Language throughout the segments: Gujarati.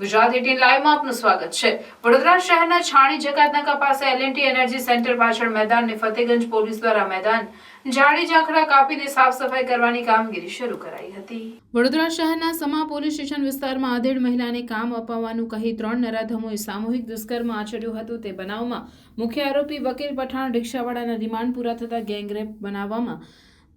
ગુજરાત 18 લાઈવમાં આપનું સ્વાગત છે। વડોદરા શહેરના છાણી જકાતનાકા પાસે L&T એનર્જી સેન્ટર પાછળ મેદાનને ફતેગંજ પોલીસ દ્વારા મેદાન ઝાડી ઝાંખરા કાપીને સાફ સફાઈ કરવાની કામગીરી શરૂ કરાઈ હતી। વડોદરા શહેરના સમા પોલીસ સ્ટેશન વિસ્તારમાં આધેડ મહિલાને કામ અપાવવાનું કહી 3 નરાધમોએ સામૂહિક દુષ્કર્મ આચર્યું હતું। તે બનાવમાં મુખ્ય આરોપી વકીલ પઠાણ રિક્ષાવાળાના રિમાન્ડ પૂરા થતા ગેંગરેપ બનાવવામાં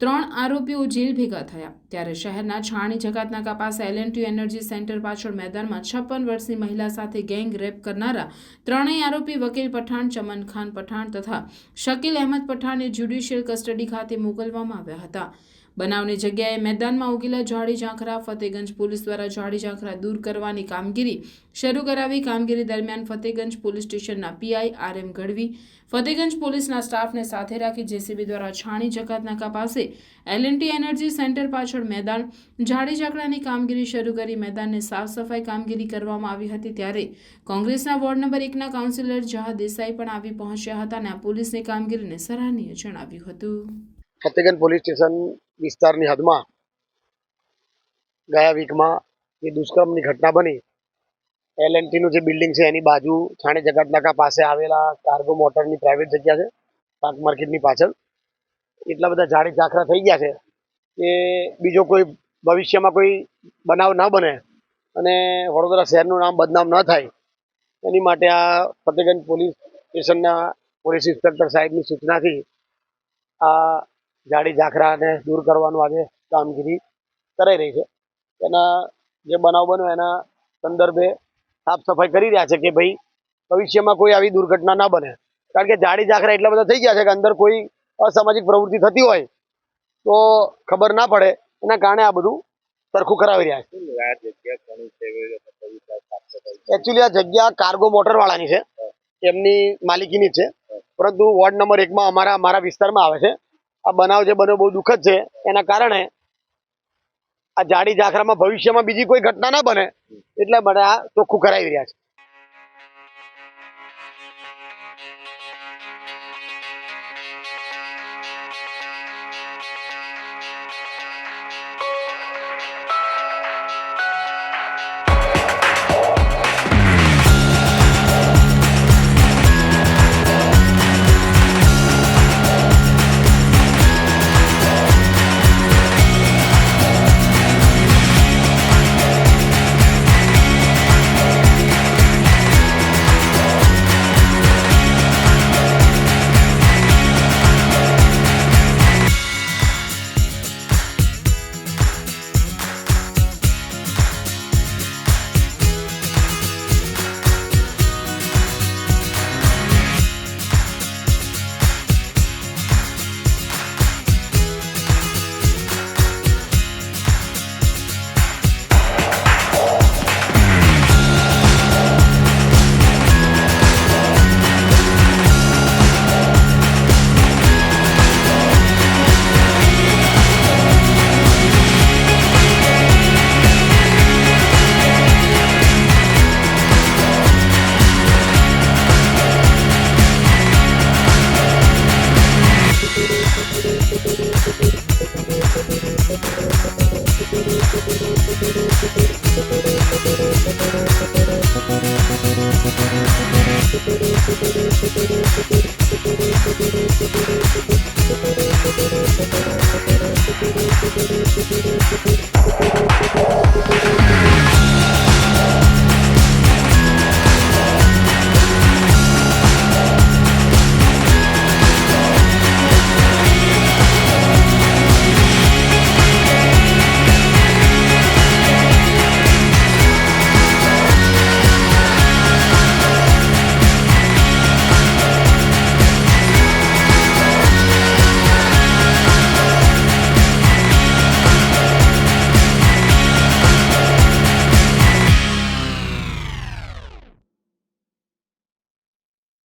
3 આરોપીઓ જેલ ભેગા થયા। ત્યારે શહેરના છાણી જકાતનાકા પાસે L&T એનર્જી સેન્ટર પાછળ મેદાનમાં 56 વર્ષની મહિલા સાથે ગેંગ રેપ કરનારા 3 આરોપી વકીલ પઠાણ, ચમન ખાન પઠાણ તથા શકીલ અહેમદ પઠાણને જ્યુડિશિયલ કસ્ટડી ખાતે મોકલવામાં આવ્યા હતા। બનાવની જગ્યાએ મેદાનમાં ઉગેલા ઝાડી ઝાંખરા ફતેગંજ પોલીસ દ્વારા ઝાડી ઝાંખરા દૂર કરવાની કામગીરી શરૂ કરાવી। કામગીરી દરમિયાન ફતેગંજ પોલીસ સ્ટેશનના પીઆઈ RM ગઢવી, ફતેગંજ પોલીસના સ્ટાફને સાથે રાખી જેસીબી દ્વારા છાણી જકાતનાકા પાસે L&T એનર્જી સેન્ટર પાછળ મેદાન ઝાડી ઝાંખરાની કામગીરી શરૂ કરી મેદાનને સાફ સફાઈ કામગીરી કરવામાં આવી હતી। ત્યારે કોંગ્રેસના વોર્ડ નંબર 1ના કાઉન્સિલર જહા દેસાઈ પણ આવી પહોંચ્યા હતા અને આ પોલીસની કામગીરીને સરાહનીય જણાવ્યું હતું। ફતેગંજ પોલીસ સ્ટેશન વિસ્તારની હદમાં ગયા વીકમાં જે દુષ્કર્મની ઘટના બની, L&Tનું જે બિલ્ડિંગ છે એની બાજુ છાણી જકાતનાકા પાસે આવેલા કાર્ગો મોટરની પ્રાઇવેટ જગ્યા છે, પાર્ક માર્કેટની પાછળ એટલા બધા ઝાડી ઝાંખરા થઈ ગયા છે કે બીજો કોઈ ભવિષ્યમાં કોઈ બનાવ ન બને અને વડોદરા શહેરનું નામ બદનામ ન થાય એની માટે આ ફતેગંજ પોલીસ સ્ટેશનના પોલીસ ઇન્સ્પેક્ટર સાહેબની સૂચનાથી આ ઝાડી ઝાંખરાને દૂર કરવાનું આજે કામગીરી કરાઈ રહી છે। એના જે બનાવ બન્યો એના સંદર્ભે સાફ સફાઈ કરી રહ્યા છે કે ભાઈ ભવિષ્યમાં કોઈ આવી દુર્ઘટના ના બને, કારણ કે ઝાડી ઝાંખરા એટલા બધા થઈ ગયા છે કે અંદર કોઈ અસામાજિક પ્રવૃત્તિ થતી હોય તો ખબર ના પડે, એના કારણે આ બધું સરખું કરાવી રહ્યા છે। એકચ્યુઅલી આ જગ્યા કાર્ગો મોટર વાળાની છે, એમની માલિકીની છે, પરંતુ વોર્ડ નંબર 1માં અમારા વિસ્તારમાં આવે છે। આ બનાવ જે બન્યો બહુ દુઃખદ છે, એના કારણે આ ઝાડી ઝાંખરામાં ભવિષ્યમાં બીજી કોઈ ઘટના ના બને એટલે બધા આ ચોખ્ખું કરાવી રહ્યા છે।